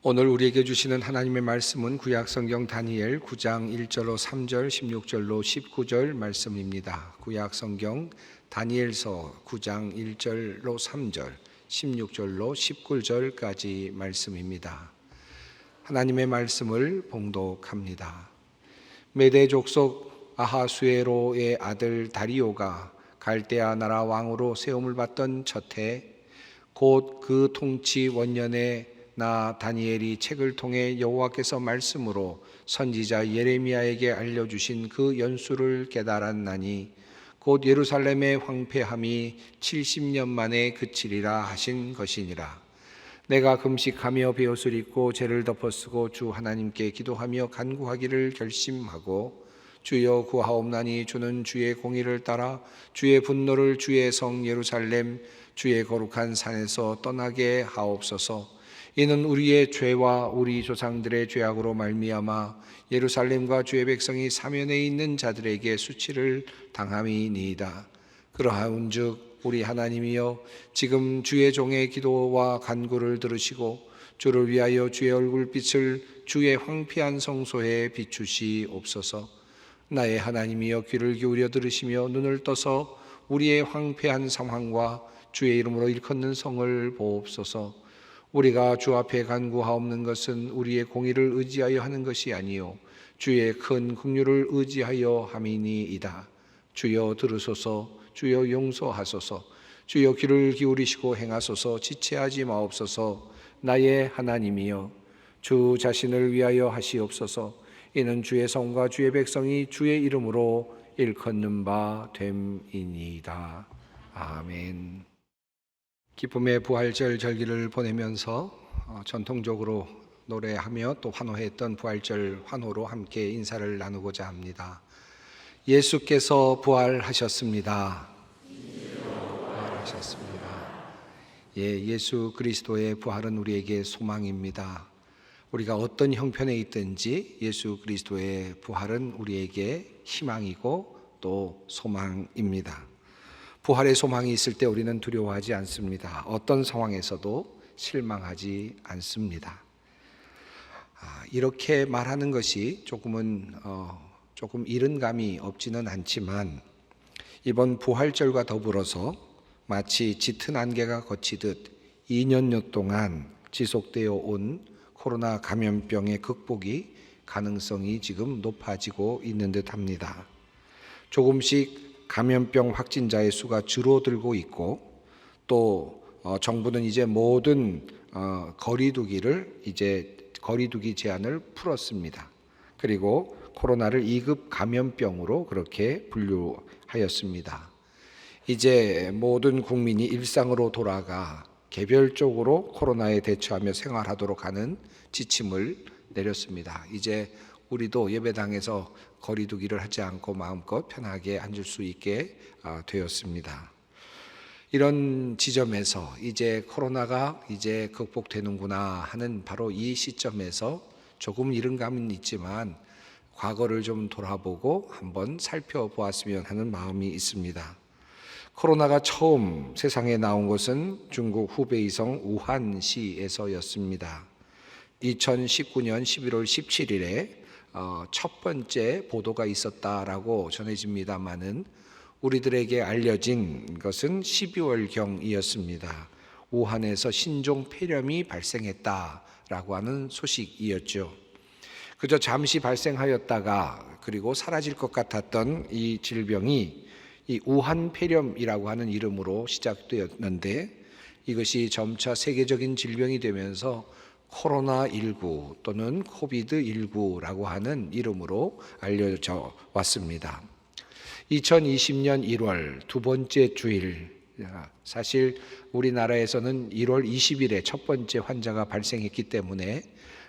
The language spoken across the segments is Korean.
오늘 우리에게 주시는 하나님의 말씀은 구약성경 다니엘 9장 1절로 3절, 16절로 19절 말씀입니다. 구약성경 다니엘서 9장 1절로 3절, 16절로 19절까지 말씀입니다. 하나님의 말씀을 봉독합니다. 메대 족속 아하수에로의 아들 다리오가 갈대아 나라 왕으로 세움을 받던 첫해 곧 그 통치 원년에 나 다니엘이 책을 통해 여호와께서 말씀으로 선지자 예레미야에게 알려주신 그 연수를 깨달았나니 곧 예루살렘의 황폐함이 70년 만에 그치리라 하신 것이니라. 내가 금식하며 베옷을 입고 죄를 덮어쓰고 주 하나님께 기도하며 간구하기를 결심하고 주여 구하옵나니 주는 주의 공의를 따라 주의 분노를 주의 성 예루살렘 주의 거룩한 산에서 떠나게 하옵소서. 이는 우리의 죄와 우리 조상들의 죄악으로 말미암아 예루살렘과 주의 백성이 사면에 있는 자들에게 수치를 당함이니이다. 그러하온즉 우리 하나님이여 지금 주의 종의 기도와 간구를 들으시고 주를 위하여 주의 얼굴빛을 주의 황폐한 성소에 비추시옵소서. 나의 하나님이여 귀를 기울여 들으시며 눈을 떠서 우리의 황폐한 상황과 주의 이름으로 일컫는 성을 보옵소서. 우리가 주 앞에 간구하옵는 것은 우리의 공의를 의지하여 하는 것이 아니요 주의 큰 긍휼을 의지하여 함이니이다. 주여 들으소서. 주여 용서하소서. 주여 귀를 기울이시고 행하소서. 지체하지 마옵소서. 나의 하나님이여 주 자신을 위하여 하시옵소서. 이는 주의 성과 주의 백성이 주의 이름으로 일컫는 바 됨이니이다. 아멘. 기쁨의 부활절 절기를 보내면서 전통적으로 노래하며 또 환호했던 부활절 환호로 함께 인사를 나누고자 합니다. 예수께서 부활하셨습니다. 부활하셨습니다. 예수 그리스도의 부활은 우리에게 소망입니다. 우리가 어떤 형편에 있든지 예수 그리스도의 부활은 우리에게 희망이고 또 소망입니다. 부활의 소망이 있을 때 우리는 두려워하지 않습니다. 어떤 상황에서도 실망하지 않습니다. 이렇게 말하는 것이 조금 이른 감이 없지는 않지만 이번 부활절과 더불어서 마치 짙은 안개가 걷히듯 2년여 동안 지속되어 온 코로나 감염병의 극복이 가능성이 지금 높아지고 있는 듯합니다. 조금씩 감염병 확진자의 수가 줄어들고 있고 또 정부는 이제 모든 거리두기 제한을 풀었습니다. 그리고 코로나를 2급 감염병으로 그렇게 분류하였습니다. 이제 모든 국민이 일상으로 돌아가 개별적으로 코로나에 대처하며 생활하도록 하는 지침을 내렸습니다. 이제 우리도 예배당에서 거리두기를 하지 않고 마음껏 편하게 앉을 수 있게 되었습니다. 이런 지점에서 이제 코로나가 이제 극복되는구나 하는 바로 이 시점에서 조금 이른 감은 있지만 과거를 좀 돌아보고 한번 살펴보았으면 하는 마음이 있습니다. 코로나가 처음 세상에 나온 것은 중국 후베이성 우한시에서였습니다. 2019년 11월 17일에 첫 번째 보도가 있었다라고 전해집니다마는 우리들에게 알려진 것은 12월경이었습니다. 우한에서 신종 폐렴이 발생했다라고 하는 소식이었죠. 그저 잠시 발생하였다가 그리고 사라질 것 같았던 이 질병이 이 우한 폐렴이라고 하는 이름으로 시작되었는데 이것이 점차 세계적인 질병이 되면서 코로나19 또는 코비드19라고 하는 이름으로 알려져 왔습니다. 2020년 1월 두 번째 주일, 사실 우리나라에서는 1월 20일에 첫 번째 환자가 발생했기 때문에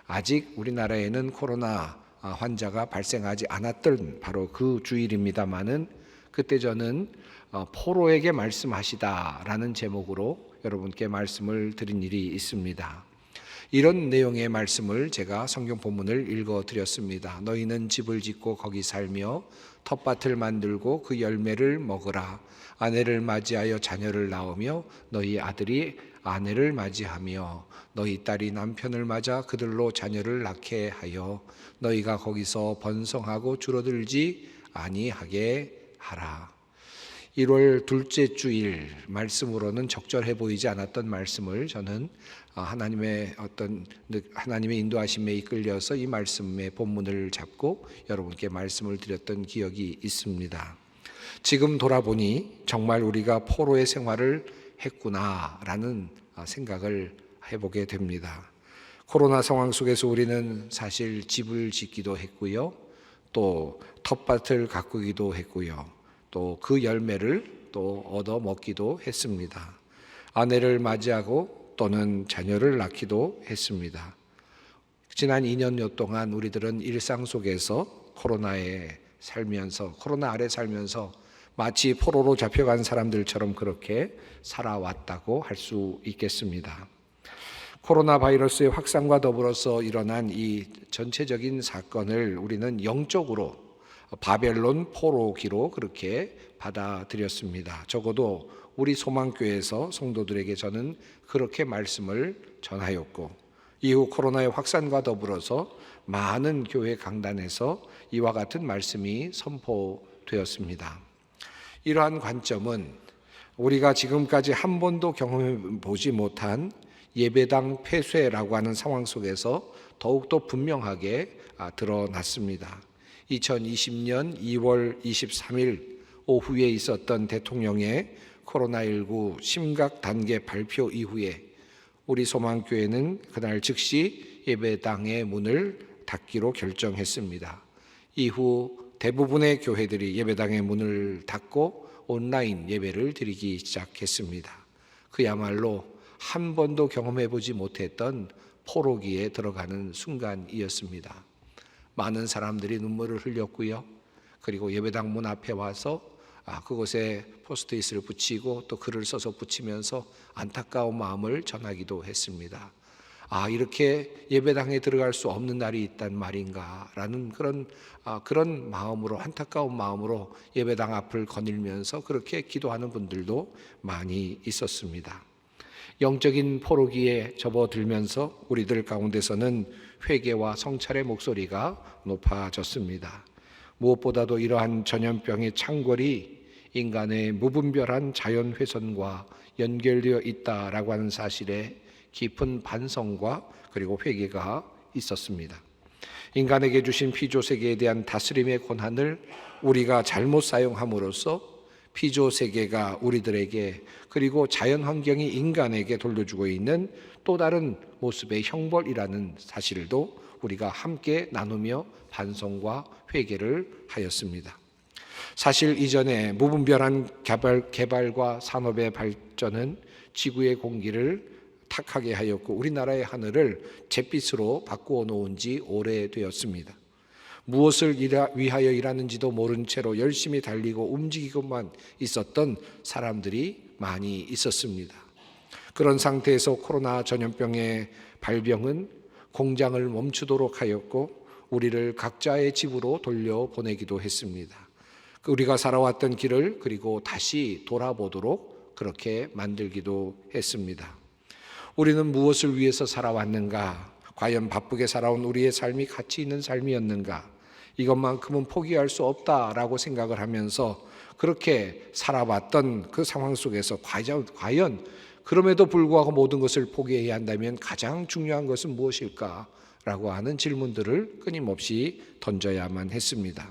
아직 우리나라에는 코로나 환자가 발생하지 않았던 바로 그 주일입니다마는 그때 저는 포로에게 말씀하시다라는 제목으로 여러분께 말씀을 드린 일이 있습니다. 이런 내용의 말씀을 제가 성경 본문을 읽어드렸습니다. 너희는 집을 짓고 거기 살며 텃밭을 만들고 그 열매를 먹으라. 아내를 맞이하여 자녀를 낳으며 너희 아들이 아내를 맞이하며 너희 딸이 남편을 맞아 그들로 자녀를 낳게 하여 너희가 거기서 번성하고 줄어들지 아니하게 하라. 1월 둘째 주일 말씀으로는 적절해 보이지 않았던 말씀을 저는 하나님의 인도하심에 이끌려서 이 말씀의 본문을 잡고 여러분께 말씀을 드렸던 기억이 있습니다. 지금 돌아보니 정말 우리가 포로의 생활을 했구나라는 생각을 해보게 됩니다. 코로나 상황 속에서 우리는 사실 집을 짓기도 했고요, 또 텃밭을 가꾸기도 했고요, 또 그 열매를 또 얻어 먹기도 했습니다. 아내를 맞이하고 또는 자녀를 낳기도 했습니다. 지난 2년여 동안 우리들은 일상 속에서 코로나 아래 살면서 마치 포로로 잡혀간 사람들처럼 그렇게 살아왔다고 할 수 있겠습니다. 코로나 바이러스의 확산과 더불어서 일어난 이 전체적인 사건을 우리는 영적으로 바벨론 포로기로 그렇게 받아들였습니다. 적어도 우리 소망교회에서 성도들에게 저는 그렇게 말씀을 전하였고, 이후 코로나의 확산과 더불어서 많은 교회 강단에서 이와 같은 말씀이 선포되었습니다. 이러한 관점은 우리가 지금까지 한 번도 경험해 보지 못한 예배당 폐쇄라고 하는 상황 속에서 더욱더 분명하게 드러났습니다. 2020년 2월 23일 오후에 있었던 대통령의 코로나19 심각 단계 발표 이후에 우리 소망교회는 그날 즉시 예배당의 문을 닫기로 결정했습니다. 이후 대부분의 교회들이 예배당의 문을 닫고 온라인 예배를 드리기 시작했습니다. 그야말로 한 번도 경험해 보지 못했던 포로기에 들어가는 순간이었습니다. 많은 사람들이 눈물을 흘렸고요, 그리고 예배당 문 앞에 와서 그곳에 포스트잇을 붙이고 또 글을 써서 붙이면서 안타까운 마음을 전하기도 했습니다. 이렇게 예배당에 들어갈 수 없는 날이 있단 말인가라는 그런 마음으로, 안타까운 마음으로 예배당 앞을 거닐면서 그렇게 기도하는 분들도 많이 있었습니다. 영적인 포로기에 접어들면서 우리들 가운데서는 회개와 성찰의 목소리가 높아졌습니다. 무엇보다도 이러한 전염병의 창궐이 인간의 무분별한 자연훼손과 연결되어 있다라고 하는 사실에 깊은 반성과 그리고 회개가 있었습니다. 인간에게 주신 피조세계에 대한 다스림의 권한을 우리가 잘못 사용함으로써 피조세계가 우리들에게, 그리고 자연환경이 인간에게 돌려주고 있는 또 다른 모습의 형벌이라는 사실도 우리가 함께 나누며 반성과 회개를 하였습니다. 사실 이전에 무분별한 개발과 산업의 발전은 지구의 공기를 탁하게 하였고 우리나라의 하늘을 잿빛으로 바꾸어 놓은 지 오래되었습니다. 무엇을 위하여 일하는지도 모른 채로 열심히 달리고 움직이고만 있었던 사람들이 많이 있었습니다. 그런 상태에서 코로나 전염병의 발병은 공장을 멈추도록 하였고 우리를 각자의 집으로 돌려보내기도 했습니다. 우리가 살아왔던 길을 그리고 다시 돌아보도록 그렇게 만들기도 했습니다. 우리는 무엇을 위해서 살아왔는가? 과연 바쁘게 살아온 우리의 삶이 가치 있는 삶이었는가? 이것만큼은 포기할 수 없다라고 생각을 하면서 그렇게 살아봤던 그 상황 속에서 과연 그럼에도 불구하고 모든 것을 포기해야 한다면 가장 중요한 것은 무엇일까라고 하는 질문들을 끊임없이 던져야만 했습니다.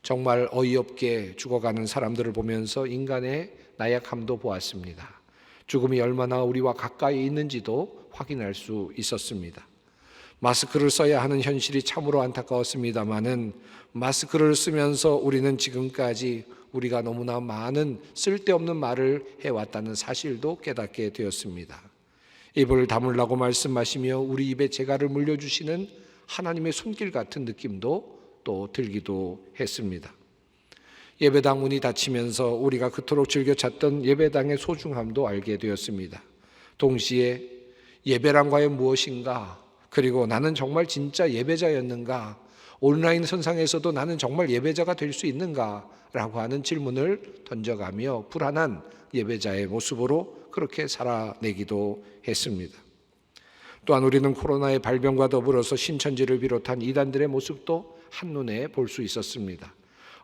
정말 어이없게 죽어가는 사람들을 보면서 인간의 나약함도 보았습니다. 죽음이 얼마나 우리와 가까이 있는지도 확인할 수 있었습니다. 마스크를 써야 하는 현실이 참으로 안타까웠습니다마는 마스크를 쓰면서 우리는 지금까지 우리가 너무나 많은 쓸데없는 말을 해왔다는 사실도 깨닫게 되었습니다. 입을 다물라고 말씀하시며 우리 입에 재갈을 물려주시는 하나님의 손길 같은 느낌도 또 들기도 했습니다. 예배당 문이 닫히면서 우리가 그토록 즐겨 찾던 예배당의 소중함도 알게 되었습니다. 동시에 예배란 과연 무엇인가? 그리고 나는 정말 진짜 예배자였는가? 온라인 선상에서도 나는 정말 예배자가 될 수 있는가? 라고 하는 질문을 던져가며 불안한 예배자의 모습으로 그렇게 살아내기도 했습니다. 또한 우리는 코로나의 발병과 더불어서 신천지를 비롯한 이단들의 모습도 한눈에 볼 수 있었습니다.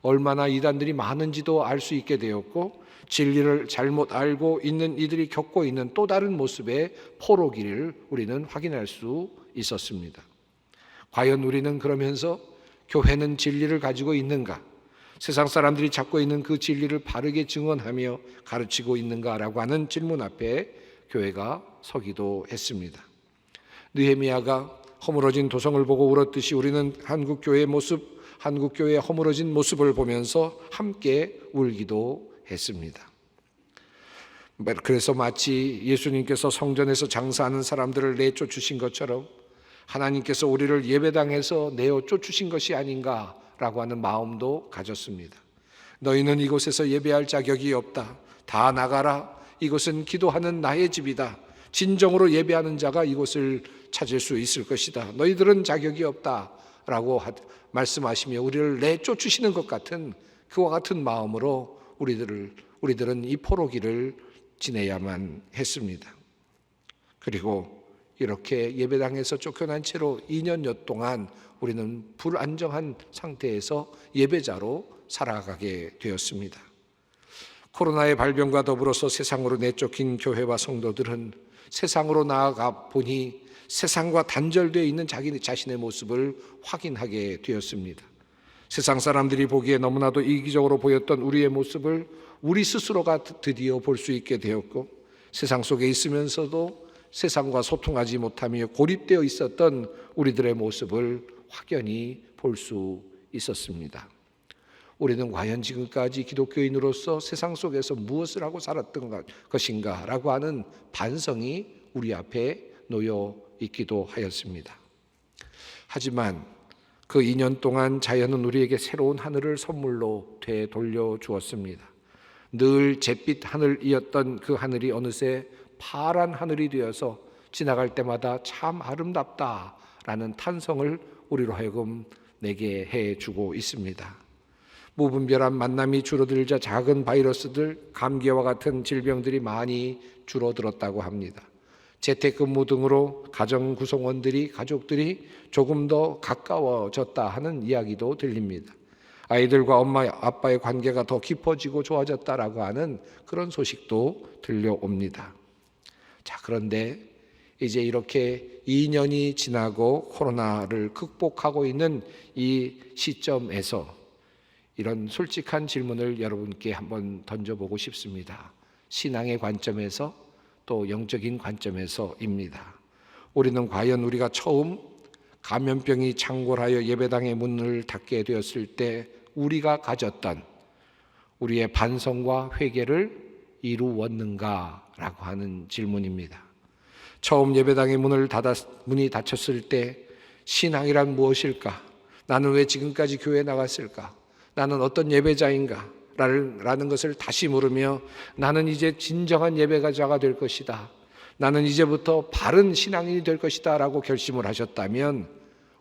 얼마나 이단들이 많은지도 알 수 있게 되었고, 진리를 잘못 알고 있는 이들이 겪고 있는 또 다른 모습의 포로기를 우리는 확인할 수 있었습니다. 과연 우리는 그러면서 교회는 진리를 가지고 있는가? 세상 사람들이 찾고 있는 그 진리를 바르게 증언하며 가르치고 있는가라고 하는 질문 앞에 교회가 서기도 했습니다. 느헤미야가 허물어진 도성을 보고 울었듯이 우리는 한국교회의 모습, 한국교회의 허물어진 모습을 보면서 함께 울기도 했습니다. 그래서 마치 예수님께서 성전에서 장사하는 사람들을 내쫓으신 것처럼 하나님께서 우리를 예배당에서 내어 쫓으신 것이 아닌가라고 하는 마음도 가졌습니다. 너희는 이곳에서 예배할 자격이 없다. 다 나가라. 이곳은 기도하는 나의 집이다. 진정으로 예배하는 자가 이곳을 찾을 수 있을 것이다. 너희들은 자격이 없다라고 말씀하시며 우리를 내쫓으시는 것 같은 그와 같은 마음으로 우리들은 이 포로기를 지내야만 했습니다. 그리고 이렇게 예배당에서 쫓겨난 채로 2년여 동안 우리는 불안정한 상태에서 예배자로 살아가게 되었습니다. 코로나의 발병과 더불어서 세상으로 내쫓긴 교회와 성도들은 세상으로 나아가 보니 세상과 단절되어 있는 자기 자신의 모습을 확인하게 되었습니다. 세상 사람들이 보기에 너무나도 이기적으로 보였던 우리의 모습을 우리 스스로가 드디어 볼 수 있게 되었고, 세상 속에 있으면서도 세상과 소통하지 못하며 고립되어 있었던 우리들의 모습을 확연히 볼 수 있었습니다. 우리는 과연 지금까지 기독교인으로서 세상 속에서 무엇을 하고 살았던 것인가 라고 하는 반성이 우리 앞에 놓여 있기도 하였습니다. 하지만 그 2년 동안 자연은 우리에게 새로운 하늘을 선물로 되돌려 주었습니다. 늘 잿빛 하늘이었던 그 하늘이 어느새 파란 하늘이 되어서 지나갈 때마다 참 아름답다라는 탄성을 우리로 하여금 내게 해주고 있습니다. 무분별한 만남이 줄어들자 작은 바이러스들, 감기와 같은 질병들이 많이 줄어들었다고 합니다. 재택근무 등으로 가정 구성원들이, 가족들이 조금 더 가까워졌다 하는 이야기도 들립니다. 아이들과 엄마, 아빠의 관계가 더 깊어지고 좋아졌다라고 하는 그런 소식도 들려옵니다. 자, 그런데 이제 이렇게 2년이 지나고 코로나를 극복하고 있는 이 시점에서 이런 솔직한 질문을 여러분께 한번 던져보고 싶습니다. 신앙의 관점에서 또 영적인 관점에서입니다. 우리는 과연 우리가 처음 감염병이 창궐하여 예배당의 문을 닫게 되었을 때 우리가 가졌던 우리의 반성과 회개를 이루었는가라고 하는 질문입니다. 처음 예배당의 문이 닫혔을 때 신앙이란 무엇일까? 나는 왜 지금까지 교회에 나갔을까? 나는 어떤 예배자인가? 라는 것을 다시 물으며 나는 이제 진정한 예배자가 될 것이다. 나는 이제부터 바른 신앙인이 될 것이다 라고 결심을 하셨다면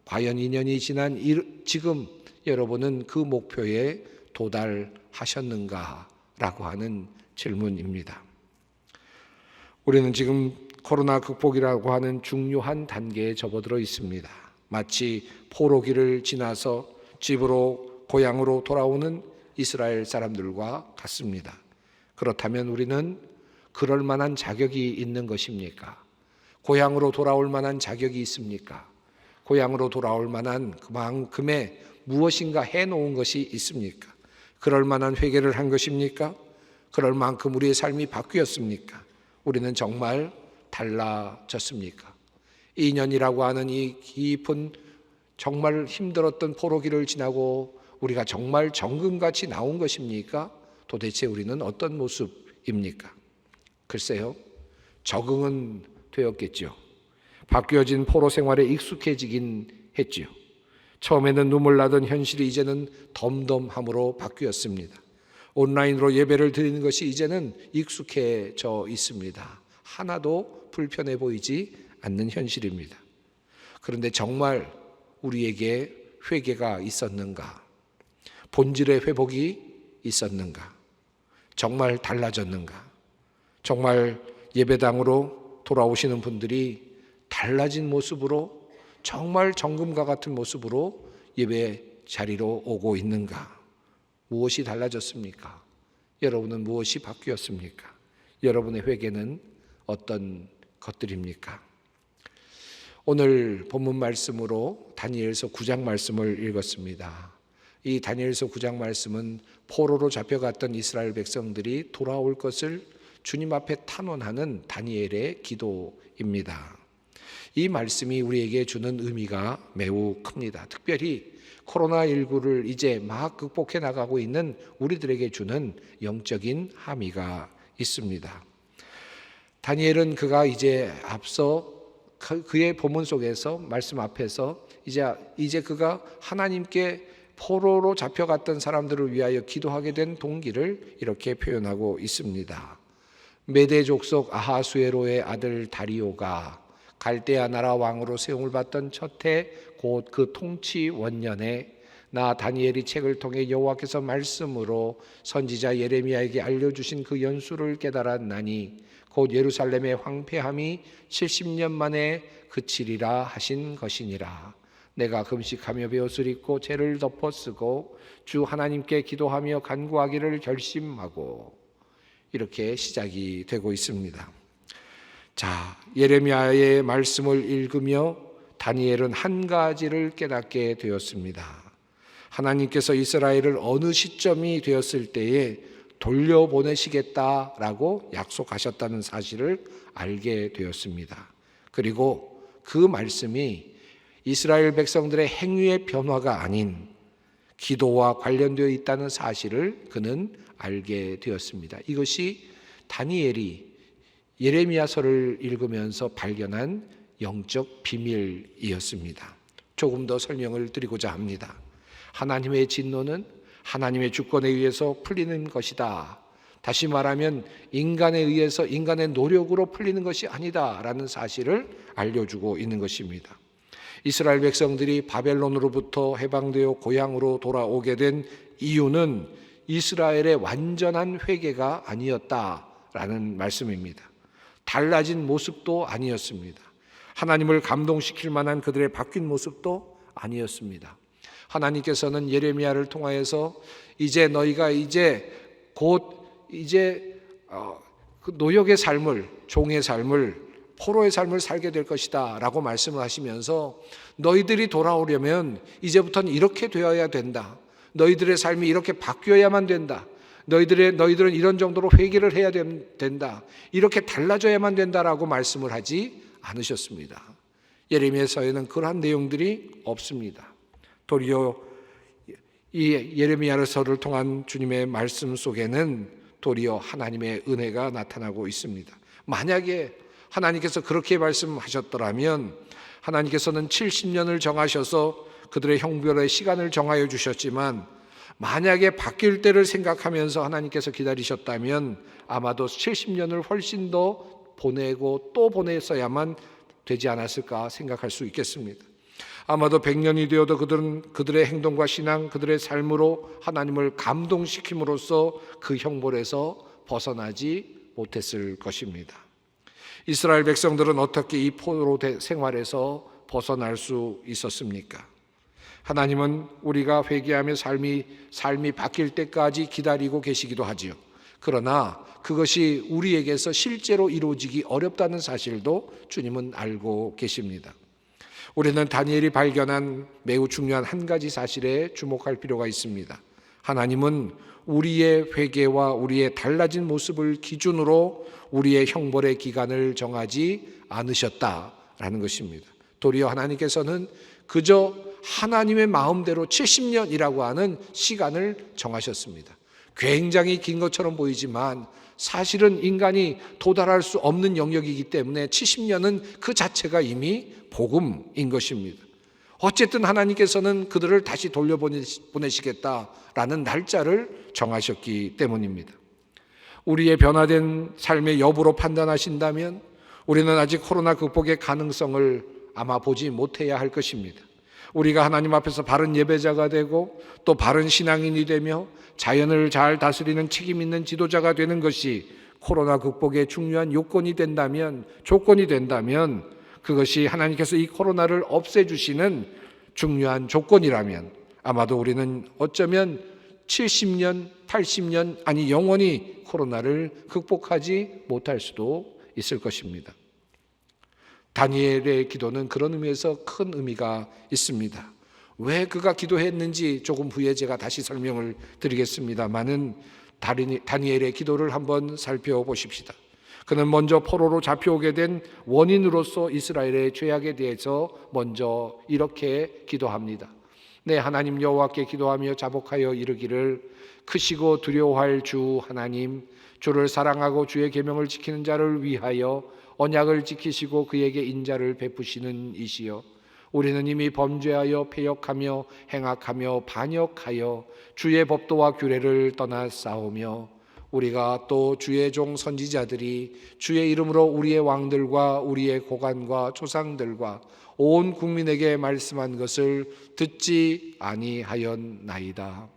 과연 2년이 지난 지금 여러분은 그 목표에 도달하셨는가? 라고 하는 질문입니다. 우리는 지금 코로나 극복이라고 하는 중요한 단계에 접어들어 있습니다. 마치 포로기를 지나서 집으로 고향으로 돌아오는 이스라엘 사람들과 같습니다. 그렇다면 우리는 그럴 만한 자격이 있는 것입니까? 고향으로 돌아올 만한 자격이 있습니까? 고향으로 돌아올 만한 그만큼의 무엇인가 해놓은 것이 있습니까? 그럴 만한 회개를 한 것입니까? 그럴 만큼 우리의 삶이 바뀌었습니까? 우리는 정말 달라졌습니까? 2년이라고 하는 이 깊은 정말 힘들었던 포로기를 지나고 우리가 정말 정금같이 나온 것입니까? 도대체 우리는 어떤 모습입니까? 글쎄요, 적응은 되었겠죠. 바뀌어진 포로 생활에 익숙해지긴 했죠. 처음에는 눈물 나던 현실이 이제는 덤덤함으로 바뀌었습니다. 온라인으로 예배를 드리는 것이 이제는 익숙해져 있습니다. 하나도 불편해 보이지 않는 현실입니다. 그런데 정말 우리에게 회개가 있었는가? 본질의 회복이 있었는가? 정말 달라졌는가? 정말 예배당으로 돌아오시는 분들이 달라진 모습으로, 정말 정금과 같은 모습으로 예배 자리로 오고 있는가? 무엇이 달라졌습니까? 여러분은 무엇이 바뀌었습니까? 여러분의 회개는 어떤 것들입니까? 오늘 본문 말씀으로 다니엘서 9장 말씀을 읽었습니다. 이 다니엘서 9장 말씀은 포로로 잡혀갔던 이스라엘 백성들이 돌아올 것을 주님 앞에 탄원하는 다니엘의 기도입니다. 이 말씀이 우리에게 주는 의미가 매우 큽니다. 특별히 코로나19를 이제 막 극복해 나가고 있는 우리들에게 주는 영적인 함의가 있습니다. 다니엘은 그가 이제 앞서 그의 본문 속에서 말씀 앞에서 이제 그가 하나님께 포로로 잡혀갔던 사람들을 위하여 기도하게 된 동기를 이렇게 표현하고 있습니다. 메대 족속 아하수에로의 아들 다리오가 갈대아 나라 왕으로 세움을 받던 첫 해 곧 그 통치 원년에 나 다니엘이 책을 통해 여호와께서 말씀으로 선지자 예레미야에게 알려주신 그 연수를 깨달았나니 곧 예루살렘의 황폐함이 70년 만에 그치리라 하신 것이니라. 내가 금식하며 베옷을 입고 죄를 덮어 쓰고 주 하나님께 기도하며 간구하기를 결심하고, 이렇게 시작이 되고 있습니다. 자, 예레미야의 말씀을 읽으며 다니엘은 한 가지를 깨닫게 되었습니다. 하나님께서 이스라엘을 어느 시점이 되었을 때에 돌려보내시겠다라고 약속하셨다는 사실을 알게 되었습니다. 그리고 그 말씀이 이스라엘 백성들의 행위의 변화가 아닌 기도와 관련되어 있다는 사실을 그는 알게 되었습니다. 이것이 다니엘이 예레미야서를 읽으면서 발견한 영적 비밀이었습니다. 조금 더 설명을 드리고자 합니다. 하나님의 진노는 하나님의 주권에 의해서 풀리는 것이다. 다시 말하면 인간에 의해서, 인간의 노력으로 풀리는 것이 아니다라는 사실을 알려주고 있는 것입니다. 이스라엘 백성들이 바벨론으로부터 해방되어 고향으로 돌아오게 된 이유는 이스라엘의 완전한 회개가 아니었다라는 말씀입니다. 달라진 모습도 아니었습니다. 하나님을 감동시킬 만한 그들의 바뀐 모습도 아니었습니다. 하나님께서는 예레미야를 통하여서 이제 너희가 그 노역의 삶을, 종의 삶을, 포로의 삶을 살게 될 것이다 라고 말씀을 하시면서 너희들이 돌아오려면 이제부터는 이렇게 되어야 된다. 너희들의 삶이 이렇게 바뀌어야만 된다. 너희들은 이런 정도로 회개를 해야 된다. 이렇게 달라져야만 된다라고 말씀을 하지 않으셨습니다. 예레미야서에는 그러한 내용들이 없습니다. 도리어 이 예레미야서를 통한 주님의 말씀 속에는 도리어 하나님의 은혜가 나타나고 있습니다. 만약에 하나님께서 그렇게 말씀하셨더라면 하나님께서는 70년을 정하셔서 그들의 형벌의 시간을 정하여 주셨지만, 만약에 바뀔 때를 생각하면서 하나님께서 기다리셨다면 아마도 70년을 훨씬 더 보내고 또 보냈어야만 되지 않았을까 생각할 수 있겠습니다. 아마도 100년이 되어도 그들의 행동과 신앙, 그들의 삶으로 하나님을 감동시킴으로써 그 형벌에서 벗어나지 못했을 것입니다. 이스라엘 백성들은 어떻게 이 포로 생활에서 벗어날 수 있었습니까? 하나님은 우리가 회개하며 삶이 바뀔 때까지 기다리고 계시기도 하지요. 그러나 그것이 우리에게서 실제로 이루어지기 어렵다는 사실도 주님은 알고 계십니다. 우리는 다니엘이 발견한 매우 중요한 한 가지 사실에 주목할 필요가 있습니다. 하나님은 우리의 회개와 우리의 달라진 모습을 기준으로 우리의 형벌의 기간을 정하지 않으셨다라는 것입니다. 도리어 하나님께서는 그저 하나님의 마음대로 70년이라고 하는 시간을 정하셨습니다. 굉장히 긴 것처럼 보이지만 사실은 인간이 도달할 수 없는 영역이기 때문에 70년은 그 자체가 이미 복음인 것입니다. 어쨌든 하나님께서는 그들을 다시 돌려보내시겠다라는 날짜를 정하셨기 때문입니다. 우리의 변화된 삶의 여부로 판단하신다면 우리는 아직 코로나 극복의 가능성을 아마 보지 못해야 할 것입니다. 우리가 하나님 앞에서 바른 예배자가 되고 또 바른 신앙인이 되며 자연을 잘 다스리는 책임 있는 지도자가 되는 것이 코로나 극복의 중요한 요건이 된다면, 조건이 된다면, 그것이 하나님께서 이 코로나를 없애주시는 중요한 조건이라면 아마도 우리는 어쩌면 70년, 80년, 아니 영원히 코로나를 극복하지 못할 수도 있을 것입니다. 다니엘의 기도는 그런 의미에서 큰 의미가 있습니다. 왜 그가 기도했는지 조금 후에 제가 다시 설명을 드리겠습니다만은 다니엘의 기도를 한번 살펴보십시다. 그는 먼저 포로로 잡혀오게 된 원인으로서 이스라엘의 죄악에 대해서 먼저 이렇게 기도합니다. 내 하나님 여호와께 기도하며 자복하여 이르기를 크시고 두려워할 주 하나님, 주를 사랑하고 주의 계명을 지키는 자를 위하여 언약을 지키시고 그에게 인자를 베푸시는 이시여, 우리는 이미 범죄하여 패역하며 행악하며 반역하여 주의 법도와 규례를 떠나 싸우며 우리가 또 주의 종 선지자들이 주의 이름으로 우리의 왕들과 우리의 고관과 조상들과 온 국민에게 말씀한 것을 듣지 아니하였나이다.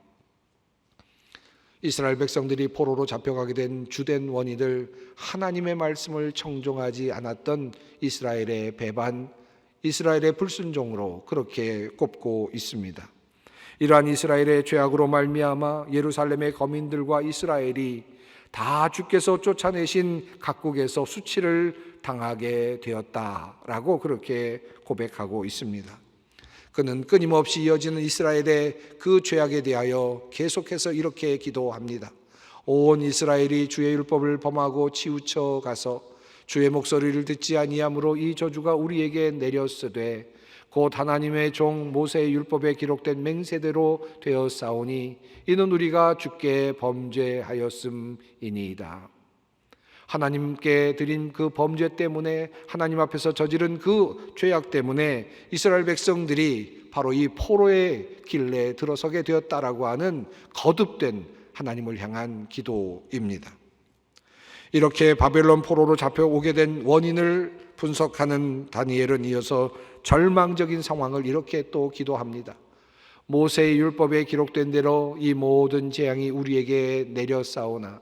이스라엘 백성들이 포로로 잡혀가게 된 주된 원인을 하나님의 말씀을 청종하지 않았던 이스라엘의 배반, 이스라엘의 불순종으로 그렇게 꼽고 있습니다. 이러한 이스라엘의 죄악으로 말미암아 예루살렘의 거민들과 이스라엘이 다 주께서 쫓아내신 각국에서 수치를 당하게 되었다라고 그렇게 고백하고 있습니다. 그는 끊임없이 이어지는 이스라엘의 그 죄악에 대하여 계속해서 이렇게 기도합니다. 온 이스라엘이 주의 율법을 범하고 치우쳐 가서 주의 목소리를 듣지 아니함으로 이 저주가 우리에게 내렸으되 곧 하나님의 종 모세의 율법에 기록된 맹세대로 되었사오니 이는 우리가 주께 범죄하였음이니이다. 하나님께 드린 그 범죄 때문에, 하나님 앞에서 저지른 그 죄악 때문에 이스라엘 백성들이 바로 이 포로의 길에 들어서게 되었다라고 하는 거듭된 하나님을 향한 기도입니다. 이렇게 바벨론 포로로 잡혀오게 된 원인을 분석하는 다니엘은 이어서 절망적인 상황을 이렇게 또 기도합니다. 모세의 율법에 기록된 대로 이 모든 재앙이 우리에게 내려싸우나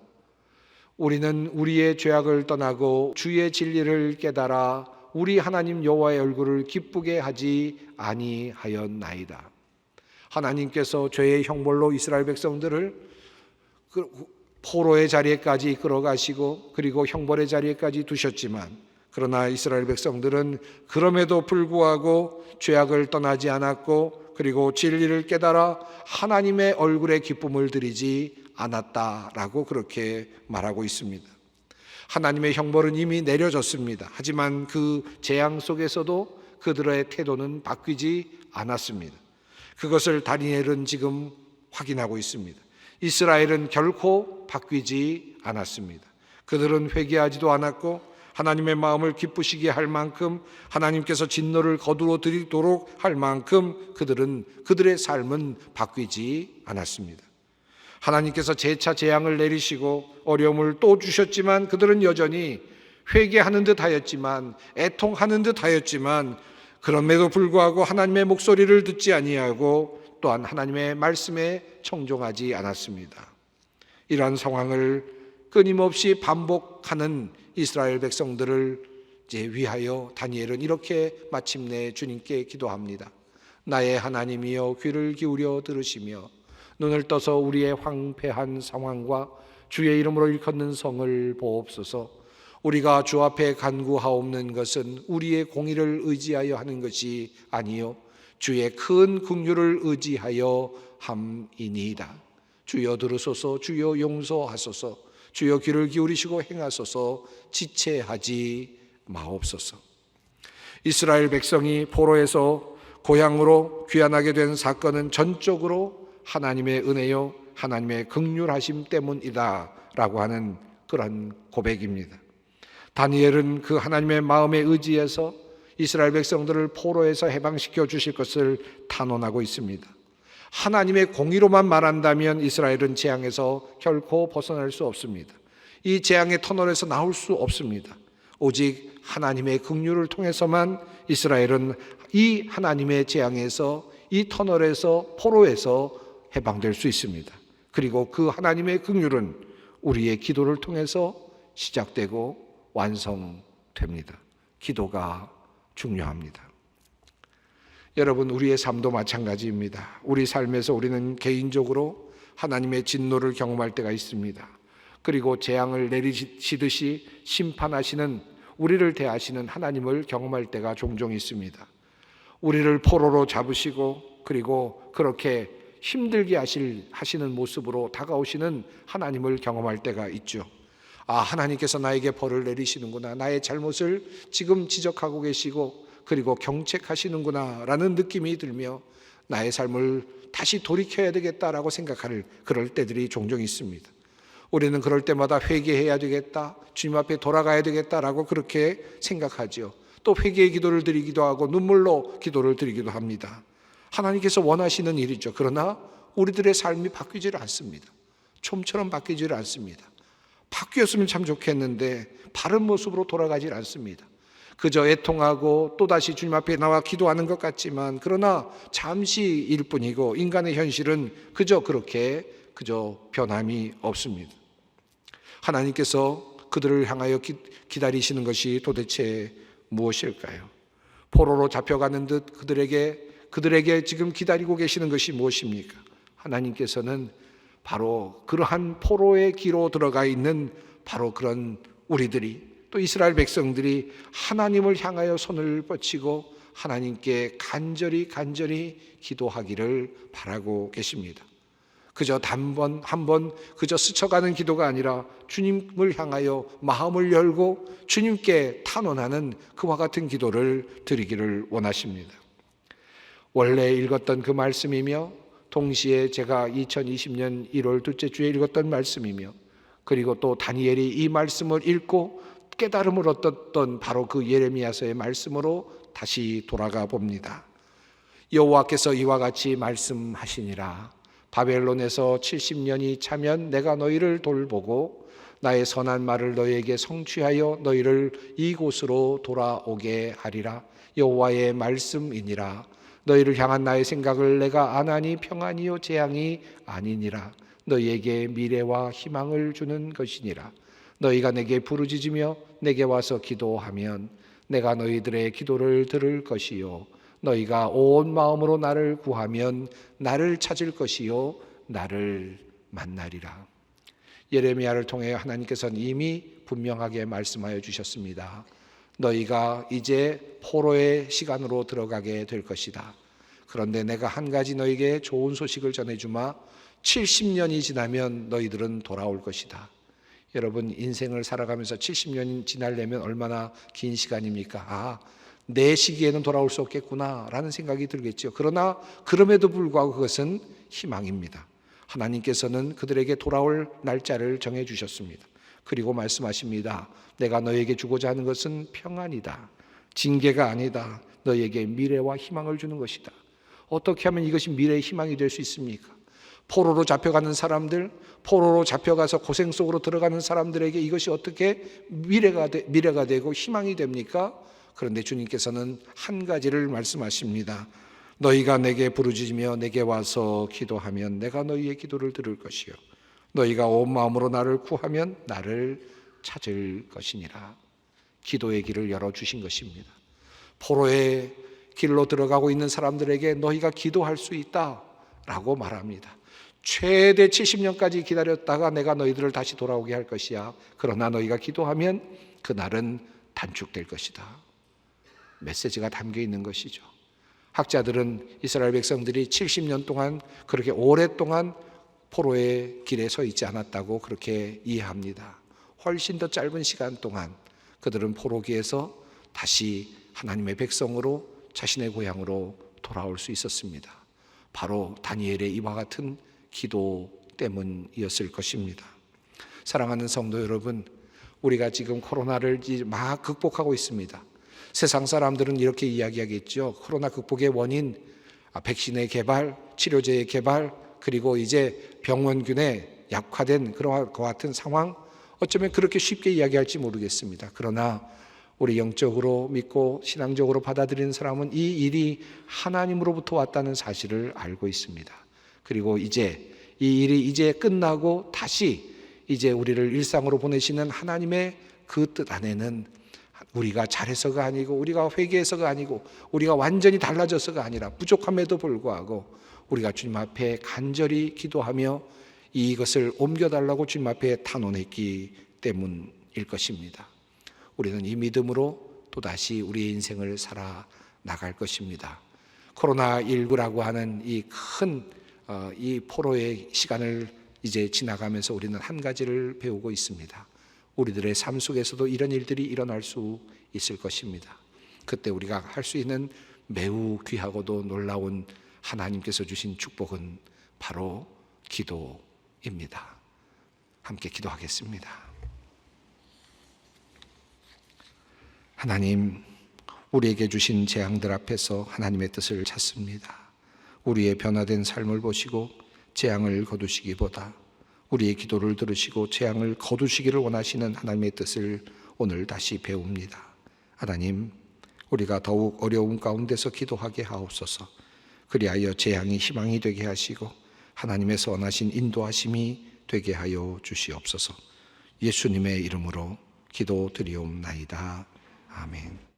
우리는 우리의 죄악을 떠나고 주의 진리를 깨달아 우리 하나님 여호와의 얼굴을 기쁘게 하지 아니하였나이다. 하나님께서 죄의 형벌로 이스라엘 백성들을 포로의 자리에까지 이끌어 가시고 그리고 형벌의 자리에까지 두셨지만, 그러나 이스라엘 백성들은 그럼에도 불구하고 죄악을 떠나지 않았고 그리고 진리를 깨달아 하나님의 얼굴에 기쁨을 드리지 않았다라고 그렇게 말하고 있습니다. 하나님의 형벌은 이미 내려졌습니다. 하지만 그 재앙 속에서도 그들의 태도는 바뀌지 않았습니다. 그것을 다니엘은 지금 확인하고 있습니다. 이스라엘은 결코 바뀌지 않았습니다. 그들은 회개하지도 않았고 하나님의 마음을 기쁘시게 할 만큼, 하나님께서 진노를 거두어 드리도록 할 만큼 그들의 삶은 바뀌지 않았습니다. 하나님께서 재차 재앙을 내리시고 어려움을 또 주셨지만 그들은 여전히 회개하는 듯 하였지만, 애통하는 듯 하였지만, 그럼에도 불구하고 하나님의 목소리를 듣지 아니하고 또한 하나님의 말씀에 청종하지 않았습니다. 이러한 상황을 끊임없이 반복하는 이스라엘 백성들을 위하여 다니엘은 이렇게 마침내 주님께 기도합니다. 나의 하나님이여, 귀를 기울여 들으시며 눈을 떠서 우리의 황폐한 상황과 주의 이름으로 일컫는 성을 보옵소서. 우리가 주 앞에 간구하옵는 것은 우리의 공의를 의지하여 하는 것이 아니요 주의 큰 긍휼을 의지하여 함이니이다. 주여 들으소서. 주여 용서하소서. 주여 귀를 기울이시고 행하소서. 지체하지 마옵소서. 이스라엘 백성이 포로에서 고향으로 귀환하게 된 사건은 전적으로 하나님의 은혜요 하나님의 긍휼하심 때문이다 라고 하는 그런 고백입니다. 다니엘은 그 하나님의 마음에 의지해서 이스라엘 백성들을 포로에서 해방시켜 주실 것을 탄원하고 있습니다. 하나님의 공의로만 말한다면 이스라엘은 재앙에서 결코 벗어날 수 없습니다. 이 재앙의 터널에서 나올 수 없습니다. 오직 하나님의 긍휼을 통해서만 이스라엘은 이 하나님의 재앙에서, 이 터널에서, 포로에서 해방될 수 있습니다. 그리고 그 하나님의 긍휼은 우리의 기도를 통해서 시작되고 완성됩니다. 기도가 중요합니다. 여러분, 우리의 삶도 마찬가지입니다. 우리 삶에서 우리는 개인적으로 하나님의 진노를 경험할 때가 있습니다. 그리고 재앙을 내리시듯이 심판하시는, 우리를 대하시는 하나님을 경험할 때가 종종 있습니다. 우리를 포로로 잡으시고 그리고 그렇게 힘들게 하시는 모습으로 다가오시는 하나님을 경험할 때가 있죠. 아, 하나님께서 나에게 벌을 내리시는구나, 나의 잘못을 지금 지적하고 계시고 그리고 경책하시는구나 라는 느낌이 들며 나의 삶을 다시 돌이켜야 되겠다라고 생각할 그럴 때들이 종종 있습니다. 우리는 그럴 때마다 회개해야 되겠다, 주님 앞에 돌아가야 되겠다라고 그렇게 생각하죠. 또 회개의 기도를 드리기도 하고 눈물로 기도를 드리기도 합니다. 하나님께서 원하시는 일이죠. 그러나 우리들의 삶이 바뀌지를 않습니다. 좀처럼 바뀌지를 않습니다. 바뀌었으면 참 좋겠는데 바른 모습으로 돌아가질 않습니다. 그저 애통하고 또다시 주님 앞에 나와 기도하는 것 같지만, 그러나 잠시일 뿐이고 인간의 현실은 그저 변함이 없습니다. 하나님께서 그들을 향하여 기다리시는 것이 도대체 무엇일까요? 포로로 잡혀가는 듯 그들에게 지금 기다리고 계시는 것이 무엇입니까? 하나님께서는 바로 그러한 포로의 기로 들어가 있는 바로 그런 우리들이, 또 이스라엘 백성들이 하나님을 향하여 손을 뻗치고 하나님께 간절히 기도하기를 바라고 계십니다. 그저 한번 그저 스쳐가는 기도가 아니라 주님을 향하여 마음을 열고 주님께 탄원하는 그와 같은 기도를 드리기를 원하십니다. 원래 읽었던 그 말씀이며 동시에 제가 2020년 1월 둘째 주에 읽었던 말씀이며, 그리고 또 다니엘이 이 말씀을 읽고 깨달음을 얻었던 바로 그 예레미야서의 말씀으로 다시 돌아가 봅니다. 여호와께서 이와 같이 말씀하시니라. 바벨론에서 70년이 차면 내가 너희를 돌보고 나의 선한 말을 너희에게 성취하여 너희를 이곳으로 돌아오게 하리라. 여호와의 말씀이니라. 너희를 향한 나의 생각을 내가 아나니 평안이요 재앙이 아니니라. 너희에게 미래와 희망을 주는 것이니라. 너희가 내게 부르짖으며 내게 와서 기도하면 내가 너희들의 기도를 들을 것이요 너희가 온 마음으로 나를 구하면 나를 찾을 것이요 나를 만나리라. 예레미야를 통해 하나님께서는 이미 분명하게 말씀하여 주셨습니다. 너희가 이제 포로의 시간으로 들어가게 될 것이다. 그런데 내가 한 가지 너희에게 좋은 소식을 전해주마. 70년이 지나면 너희들은 돌아올 것이다. 여러분, 인생을 살아가면서 70년이 지나려면 얼마나 긴 시간입니까? 내 시기에는 돌아올 수 없겠구나 라는 생각이 들겠죠. 그러나 그럼에도 불구하고 그것은 희망입니다. 하나님께서는 그들에게 돌아올 날짜를 정해주셨습니다. 그리고 말씀하십니다. 내가 너에게 주고자 하는 것은 평안이다. 징계가 아니다. 너에게 미래와 희망을 주는 것이다. 어떻게 하면 이것이 미래의 희망이 될 수 있습니까? 포로로 잡혀가는 사람들, 포로로 잡혀가서 고생 속으로 들어가는 사람들에게 이것이 어떻게 미래가 되고 희망이 됩니까? 그런데 주님께서는 한 가지를 말씀하십니다. 너희가 내게 부르짖으며 내게 와서 기도하면 내가 너희의 기도를 들을 것이요 너희가 온 마음으로 나를 구하면 나를 찾을 것이니라. 기도의 길을 열어주신 것입니다. 포로의 길로 들어가고 있는 사람들에게 너희가 기도할 수 있다라고 말합니다. 최대 70년까지 기다렸다가 내가 너희들을 다시 돌아오게 할 것이야. 그러나 너희가 기도하면 그날은 단축될 것이다. 메시지가 담겨 있는 것이죠. 학자들은 이스라엘 백성들이 70년 동안 그렇게 오랫동안 포로의 길에 서 있지 않았다고 그렇게 이해합니다. 훨씬 더 짧은 시간 동안 그들은 포로기에서 다시 하나님의 백성으로 자신의 고향으로 돌아올 수 있었습니다. 바로 다니엘의 이와 같은 기도 때문이었을 것입니다. 사랑하는 성도 여러분, 우리가 지금 코로나를 막 극복하고 있습니다. 세상 사람들은 이렇게 이야기하겠죠. 코로나 극복의 원인, 백신의 개발, 치료제의 개발, 그리고 이제 병원균의 약화된 그런 것 같은 상황, 어쩌면 그렇게 쉽게 이야기할지 모르겠습니다. 그러나 우리 영적으로 믿고 신앙적으로 받아들이는 사람은 이 일이 하나님으로부터 왔다는 사실을 알고 있습니다. 그리고 이제 이 일이 이제 끝나고 다시 이제 우리를 일상으로 보내시는 하나님의 그 뜻 안에는 우리가 잘해서가 아니고 우리가 회개해서가 아니고 우리가 완전히 달라져서가 아니라 부족함에도 불구하고 우리가 주님 앞에 간절히 기도하며 이것을 옮겨달라고 주님 앞에 탄원했기 때문일 것입니다. 우리는 이 믿음으로 또다시 우리의 인생을 살아 나갈 것입니다. 코로나19라고 하는 이 큰 이 포로의 시간을 이제 지나가면서 우리는 한 가지를 배우고 있습니다. 우리들의 삶 속에서도 이런 일들이 일어날 수 있을 것입니다. 그때 우리가 할 수 있는 매우 귀하고도 놀라운 하나님께서 주신 축복은 바로 기도입니다. 함께 기도하겠습니다. 하나님, 우리에게 주신 재앙들 앞에서 하나님의 뜻을 찾습니다. 우리의 변화된 삶을 보시고 재앙을 거두시기보다 우리의 기도를 들으시고 재앙을 거두시기를 원하시는 하나님의 뜻을 오늘 다시 배웁니다. 하나님, 우리가 더욱 어려움 가운데서 기도하게 하옵소서. 그리하여 재앙이 희망이 되게 하시고 하나님에서 원하신 인도하심이 되게 하여 주시옵소서. 예수님의 이름으로 기도드리옵나이다. 아멘.